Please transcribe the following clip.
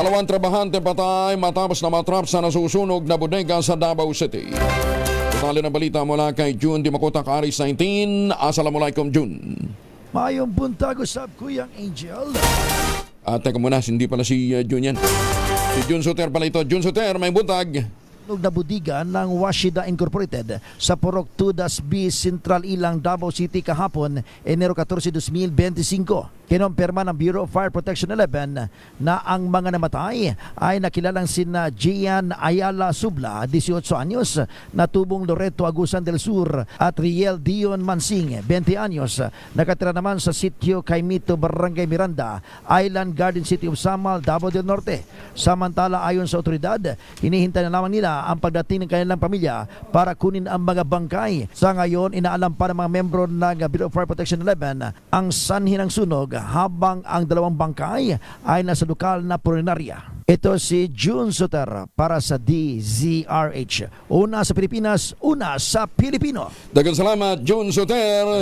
Dalawang trabahante patay matapos na matrap sa nasusunog na bodega sa Davao City. Totally na balita mula kay June Dimakotak, Aris 19. Assalamualaikum, June. Mayong buntag usab Kuyang Angel. Teka muna, hindi pala si June yan. Si June Soter pala ito. June Soter, may buntag. Na budiga ng Washida Incorporated sa Purok 2 B Central Ilang, Davao City kahapon, Enero 14, 2025. Kinompirma ng Bureau of Fire Protection 11 na ang mga namatay ay nakilalang sina Gian Ayala Subla, 18 anyos, Natubong Loreto Agusan del Sur, at Riel Dion Mansing, 20 anyos, nakatira naman sa sitio Caimito, Barangay Miranda, Island Garden City of Samal, Davao del Norte. Samantala, ayon sa otoridad, hinihintay na lamang nila ang pagdating ng kanilang pamilya para kunin ang mga bangkay. Sa ngayon, inaalam pa ng mga membro ng Bureau of Fire Protection 11 ang sanhi ng sunog, habang ang dalawang bangkay ay nasa lokal na punerarya. Ito si June Soter para sa DZRH. Una sa Pilipinas, una sa Pilipino. Daghang salamat, June Soter.